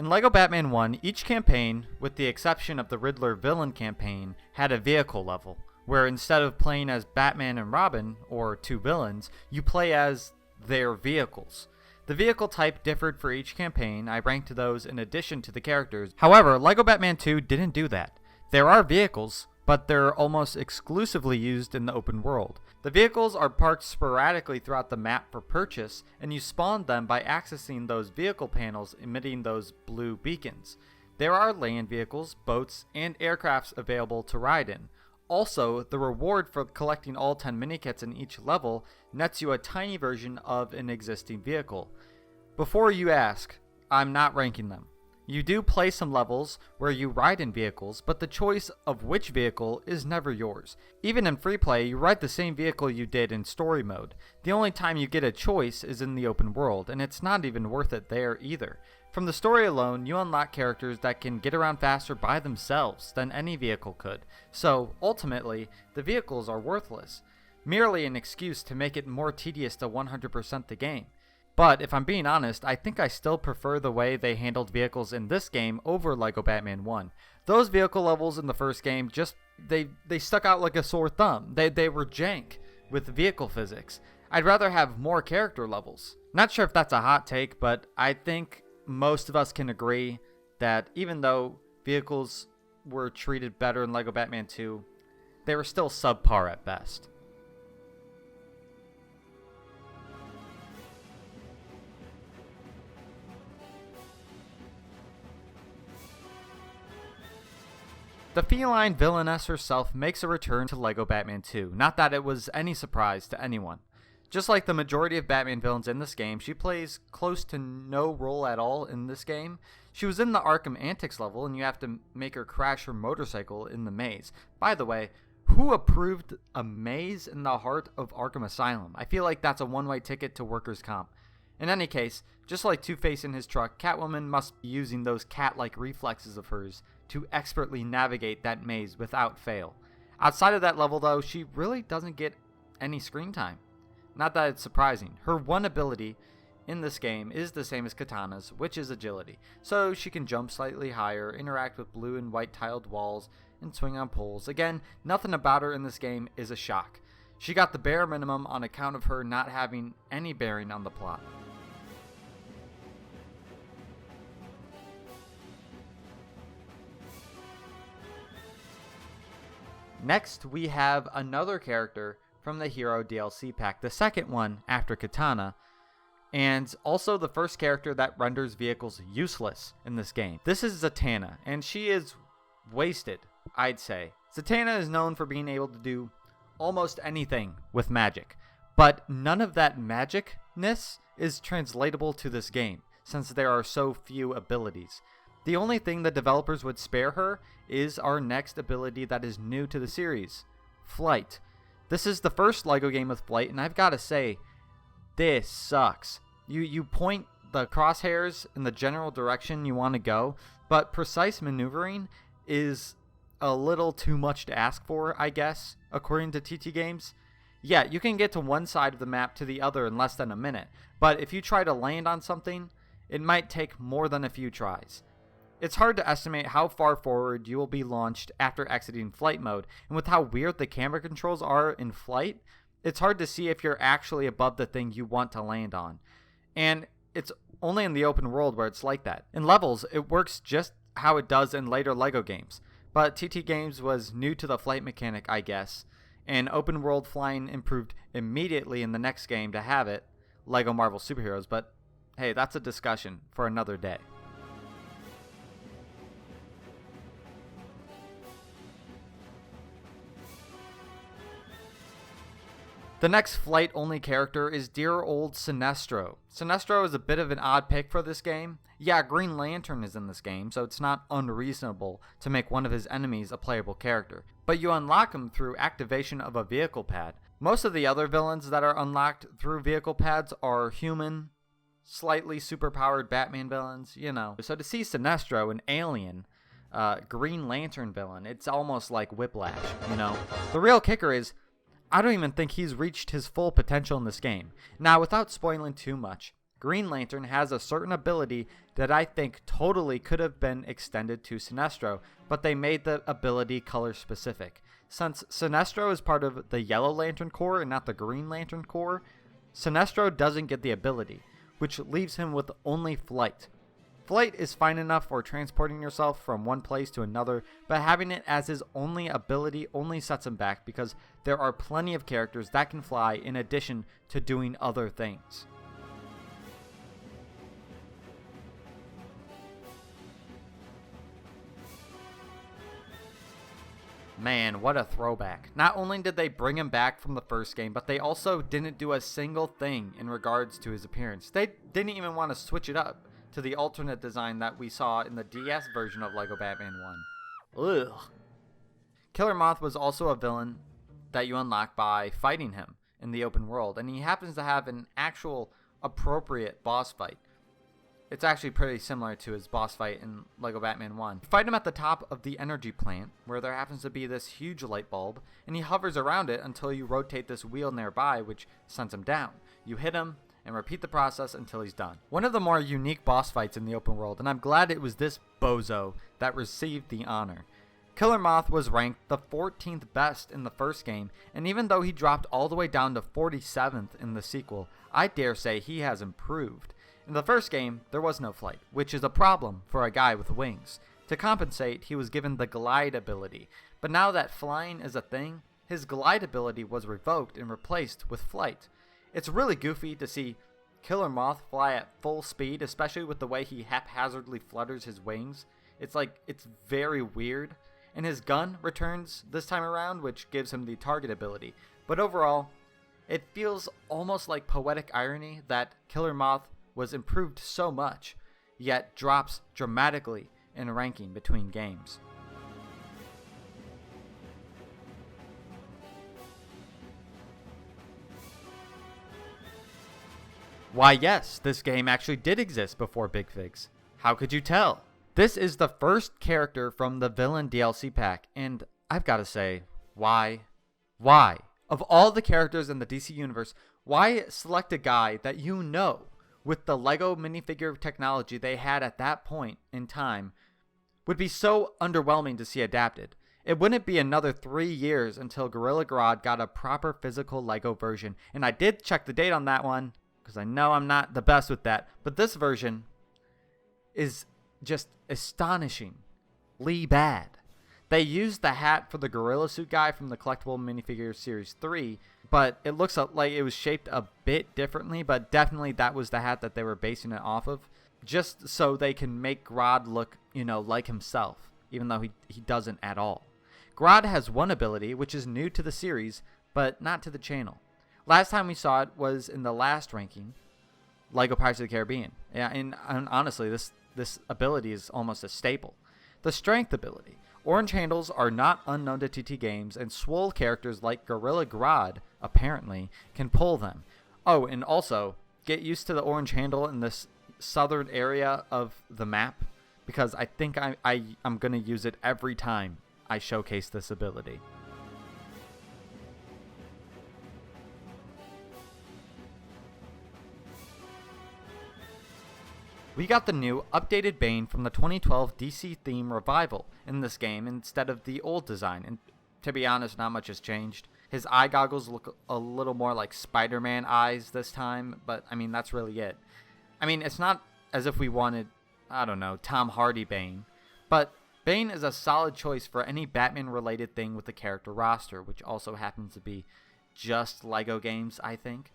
In LEGO Batman 1, each campaign, with the exception of the Riddler villain campaign, had a vehicle level, where instead of playing as Batman and Robin, or two villains, you play as their vehicles. The vehicle type differed for each campaign. I ranked those in addition to the characters. However, LEGO Batman 2 didn't do that. There are vehicles, but they're almost exclusively used in the open world. The vehicles are parked sporadically throughout the map for purchase, and you spawn them by accessing those vehicle panels emitting those blue beacons. There are land vehicles, boats, and aircrafts available to ride in. Also, the reward for collecting all 10 minikits in each level nets you a tiny version of an existing vehicle. Before you ask, I'm not ranking them. You do play some levels where you ride in vehicles, but the choice of which vehicle is never yours. Even in free play, you ride the same vehicle you did in story mode. The only time you get a choice is in the open world, and it's not even worth it there either. From the story alone, you unlock characters that can get around faster by themselves than any vehicle could. So, ultimately, the vehicles are worthless. Merely an excuse to make it more tedious to 100% the game. But if I'm being honest, I think I still prefer the way they handled vehicles in this game over LEGO Batman 1. Those vehicle levels in the first game they stuck out like a sore thumb. They were jank with vehicle physics. I'd rather have more character levels. Not sure if that's a hot take, but I think most of us can agree that even though vehicles were treated better in LEGO Batman 2, they were still subpar at best. The feline villainess herself makes a return to LEGO Batman 2, not that it was any surprise to anyone. Just like the majority of Batman villains in this game, she plays close to no role at all in this game. She was in the Arkham Antics level, and you have to make her crash her motorcycle in the maze. By the way, who approved a maze in the heart of Arkham Asylum? I feel like that's a one-way ticket to workers' comp. In any case, just like Two-Face in his truck, Catwoman must be using those cat-like reflexes of hers to expertly navigate that maze without fail. Outside of that level, though, she really doesn't get any screen time. Not that it's surprising. Her one ability in this game is the same as Katana's, which is agility. So she can jump slightly higher, interact with blue and white tiled walls, and swing on poles. Again, nothing about her in this game is a shock. She got the bare minimum on account of her not having any bearing on the plot. Next, we have another character from the Hero DLC pack, the second one after Katana, and also the first character that renders vehicles useless in this game. This is Zatanna, and she is wasted, I'd say. Zatanna is known for being able to do almost anything with magic, but none of that magicness is translatable to this game, since there are so few abilities. The only thing the developers would spare her is our next ability that is new to the series, Flight. This is the first LEGO game with Flight, and I've got to say, this sucks. You point the crosshairs in the general direction you want to go, but precise maneuvering is a little too much to ask for, I guess, according to TT Games. Yeah, you can get to one side of the map to the other in less than a minute, but if you try to land on something, it might take more than a few tries. It's hard to estimate how far forward you will be launched after exiting flight mode, and with how weird the camera controls are in flight, it's hard to see if you're actually above the thing you want to land on. And it's only in the open world where it's like that. In levels, it works just how it does in later LEGO games, but TT Games was new to the flight mechanic, I guess, and open world flying improved immediately in the next game to have it, LEGO Marvel Superheroes, but hey, that's a discussion for another day. The next flight-only character is dear old Sinestro. Sinestro is a bit of an odd pick for this game. Yeah, Green Lantern is in this game, so it's not unreasonable to make one of his enemies a playable character. But you unlock him through activation of a vehicle pad. Most of the other villains that are unlocked through vehicle pads are human, slightly superpowered Batman villains, you know. So to see Sinestro, an alien, Green Lantern villain, it's almost like Whiplash, you know. The real kicker is, I don't even think he's reached his full potential in this game. Now, without spoiling too much, Green Lantern has a certain ability that I think totally could have been extended to Sinestro, but they made the ability color specific. Since Sinestro is part of the Yellow Lantern Corps and not the Green Lantern Corps, Sinestro doesn't get the ability, which leaves him with only flight. Flight is fine enough for transporting yourself from one place to another, but having it as his only ability only sets him back because there are plenty of characters that can fly in addition to doing other things. Man, what a throwback. Not only did they bring him back from the first game, but they also didn't do a single thing in regards to his appearance. They didn't even want to switch it up to the alternate design that we saw in the DS version of LEGO Batman 1. Ugh. Killer Moth was also a villain that you unlock by fighting him in the open world, and he happens to have an actual appropriate boss fight. It's actually pretty similar to his boss fight in LEGO Batman 1. You fight him at the top of the energy plant, where there happens to be this huge light bulb, and he hovers around it until you rotate this wheel nearby, which sends him down. You hit him, and repeat the process until he's done. One of the more unique boss fights in the open world, and I'm glad it was this bozo that received the honor. Killer Moth was ranked the 14th best in the first game, and even though he dropped all the way down to 47th in the sequel, I dare say he has improved. In the first game, there was no flight, which is a problem for a guy with wings. To compensate, he was given the glide ability, but now that flying is a thing, his glide ability was revoked and replaced with flight. It's really goofy to see Killer Moth fly at full speed, especially with the way he haphazardly flutters his wings. It's very weird. And his gun returns this time around, which gives him the target ability. But overall, it feels almost like poetic irony that Killer Moth was improved so much, yet drops dramatically in ranking between games. Why yes, this game actually did exist before Big Figs. How could you tell? This is the first character from the Villain DLC pack, and I've got to say, why? Why? Of all the characters in the DC Universe, why select a guy that you know, with the LEGO minifigure technology they had at that point in time, would be so underwhelming to see adapted? It wouldn't be another 3 years until Gorilla Grodd got a proper physical LEGO version, and I did check the date on that one, because I know I'm not the best with that, but this version is just astonishingly bad. They used the hat for the gorilla suit guy from the collectible minifigure series 3, but it looks like it was shaped a bit differently, but definitely that was the hat that they were basing it off of, just so they can make Grodd look, like himself, even though he doesn't at all. Grodd has one ability, which is new to the series, but not to the channel. Last time we saw it was in the last ranking, LEGO Pirates of the Caribbean. Yeah, and honestly, this ability is almost a staple. The strength ability. Orange handles are not unknown to TT Games, and swole characters like Gorilla Grodd, apparently, can pull them. Oh, and also, get used to the orange handle in this southern area of the map, because I think I'm going to use it every time I showcase this ability. We got the new, updated Bane from the 2012 DC theme revival in this game instead of the old design, and to be honest, not much has changed. His eye goggles look a little more like Spider-Man eyes this time, but that's really it. It's not as if we wanted, Tom Hardy Bane, but Bane is a solid choice for any Batman-related thing with the character roster, which also happens to be just LEGO games, I think.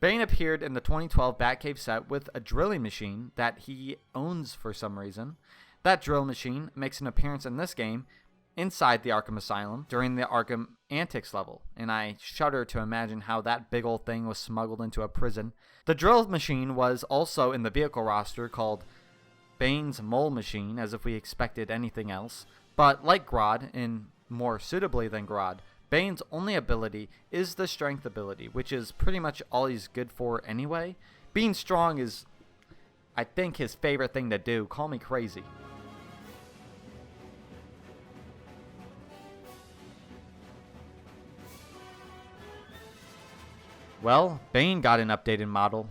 Bane appeared in the 2012 Batcave set with a drilling machine that he owns for some reason. That drill machine makes an appearance in this game inside the Arkham Asylum during the Arkham Antics level, and I shudder to imagine how that big old thing was smuggled into a prison. The drill machine was also in the vehicle roster called Bane's Mole Machine, as if we expected anything else, but like Grodd, and more suitably than Grodd, Bane's only ability is the strength ability, which is pretty much all he's good for anyway. Being strong is, I think, his favorite thing to do. Call me crazy. Well, Bane got an updated model.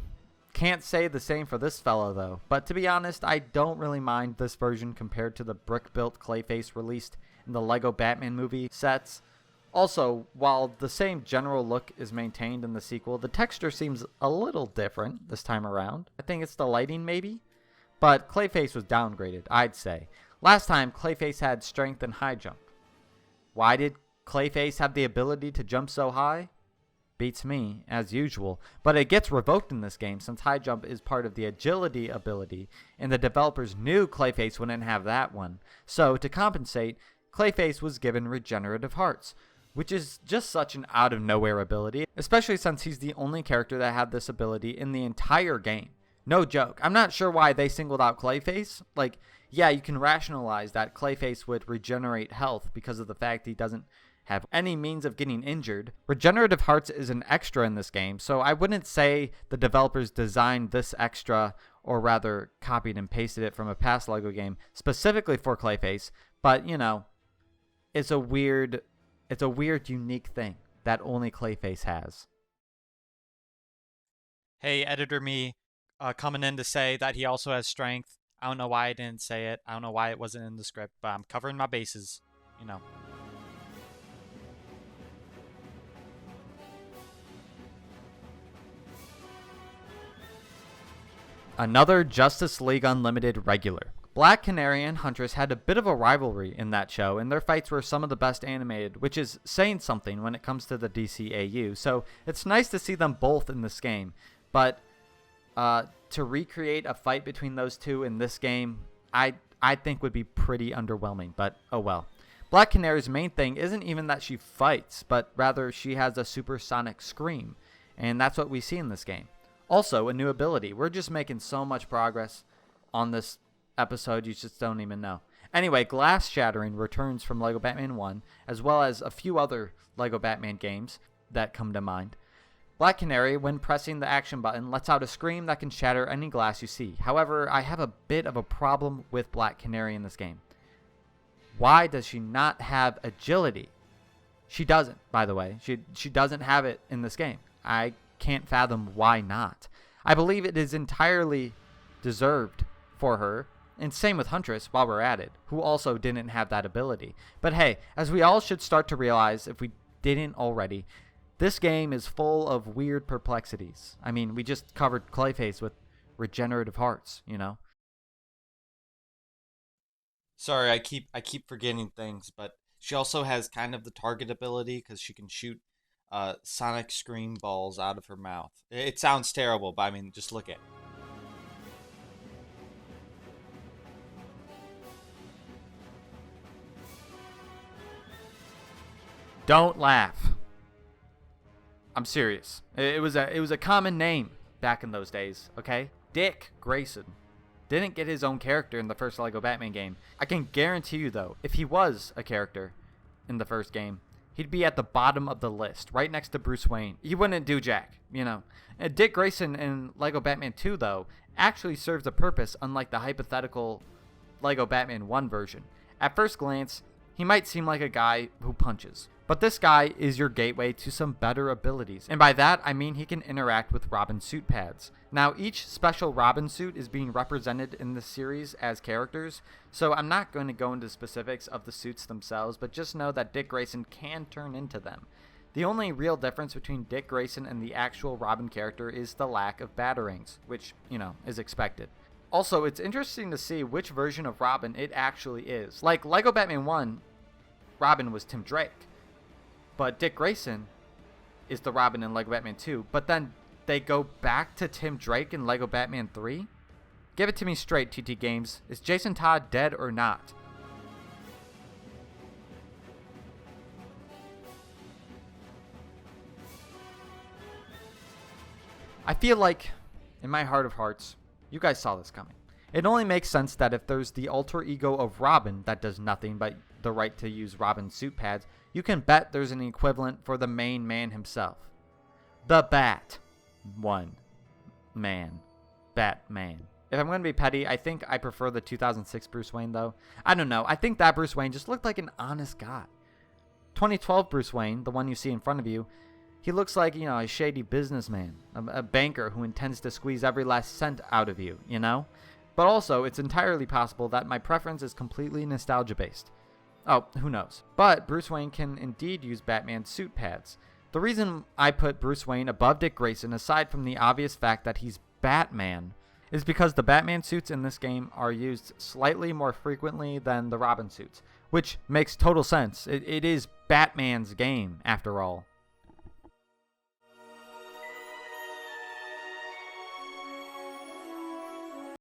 Can't say the same for this fellow though, but to be honest, I don't really mind this version compared to the brick-built Clayface released in the Lego Batman movie sets. Also, while the same general look is maintained in the sequel, the texture seems a little different this time around. I think it's the lighting maybe, but Clayface was downgraded, I'd say. Last time, Clayface had strength and high jump. Why did Clayface have the ability to jump so high? Beats me, as usual, but it gets revoked in this game since high jump is part of the agility ability, and the developers knew Clayface wouldn't have that one. So, to compensate, Clayface was given regenerative hearts, which is just such an out-of-nowhere ability, especially since he's the only character that had this ability in the entire game. No joke. I'm not sure why they singled out Clayface. Like, yeah, you can rationalize that Clayface would regenerate health because of the fact he doesn't have any means of getting injured. Regenerative hearts is an extra in this game, so I wouldn't say the developers designed this extra, or rather copied and pasted it from a past Lego game specifically for Clayface, but you know, it's a weird unique thing that only Clayface has. Hey, editor me, coming in to say that he also has strength. I don't know why I didn't say it. I don't know why it wasn't in the script, but I'm covering my bases, you know. Another Justice League Unlimited regular. Black Canary and Huntress had a bit of a rivalry in that show, and their fights were some of the best animated, which is saying something when it comes to the DCAU, so it's nice to see them both in this game. But to recreate a fight between those two in this game, I think would be pretty underwhelming, but oh well. Black Canary's main thing isn't even that she fights, but rather she has a supersonic scream, and that's what we see in this game. Also, a new ability. We're just making so much progress on this episode, you just don't even know. Anyway, Glass Shattering returns from Lego Batman 1, as well as a few other Lego Batman games that come to mind. Black Canary, when pressing the action button, lets out a scream that can shatter any glass you see. However, I have a bit of a problem with Black Canary in this game. Why does she not have agility? She doesn't, by the way. She doesn't have it in this game. I can't fathom why not. I believe it is entirely deserved for her, and same with Huntress while we're at it, who also didn't have that ability. But hey, as we all should start to realize if we didn't already, this game is full of weird perplexities. I mean, we just covered Clayface with regenerative hearts, you know? Sorry, I keep forgetting things, but she also has kind of the target ability because she can shoot sonic scream balls out of her mouth. It sounds terrible, but I mean, just look at it. Don't laugh. I'm serious. It was a common name back in those days, okay? Dick Grayson didn't get his own character in the first Lego Batman game. I can guarantee you though, if he was a character in the first game, he'd be at the bottom of the list, right next to Bruce Wayne. He wouldn't do jack, you know. And Dick Grayson in Lego Batman 2 though actually serves a purpose, unlike the hypothetical Lego Batman 1 version. At first glance, he might seem like a guy who punches, but this guy is your gateway to some better abilities, and by that I mean he can interact with Robin suit pads. Now each special Robin suit is being represented in this series as characters, so I'm not going to go into specifics of the suits themselves, but just know that Dick Grayson can turn into them. The only real difference between Dick Grayson and the actual Robin character is the lack of batarangs, which, you know, is expected. Also, it's interesting to see which version of Robin it actually is. Like Lego Batman 1, Robin was Tim Drake, but Dick Grayson is the Robin in Lego Batman 2, but then they go back to Tim Drake in Lego Batman 3? Give it to me straight, TT Games. Is Jason Todd dead or not? I feel like, in my heart of hearts, you guys saw this coming. It only makes sense that if there's the alter ego of Robin that does nothing but the right to use Robin's suit pads, you can bet there's an equivalent for the main man himself. The Bat. Batman. If I'm going to be petty, I think I prefer the 2006 Bruce Wayne though. I don't know. I think that Bruce Wayne just looked like an honest guy. 2012 Bruce Wayne, the one you see in front of you, He looks like, a shady businessman, a banker who intends to squeeze every last cent out of you, But also, it's entirely possible that my preference is completely nostalgia-based. Oh, who knows? But Bruce Wayne can indeed use Batman's suit pads. The reason I put Bruce Wayne above Dick Grayson, aside from the obvious fact that he's Batman, is because the Batman suits in this game are used slightly more frequently than the Robin suits, which makes total sense. It is Batman's game, after all.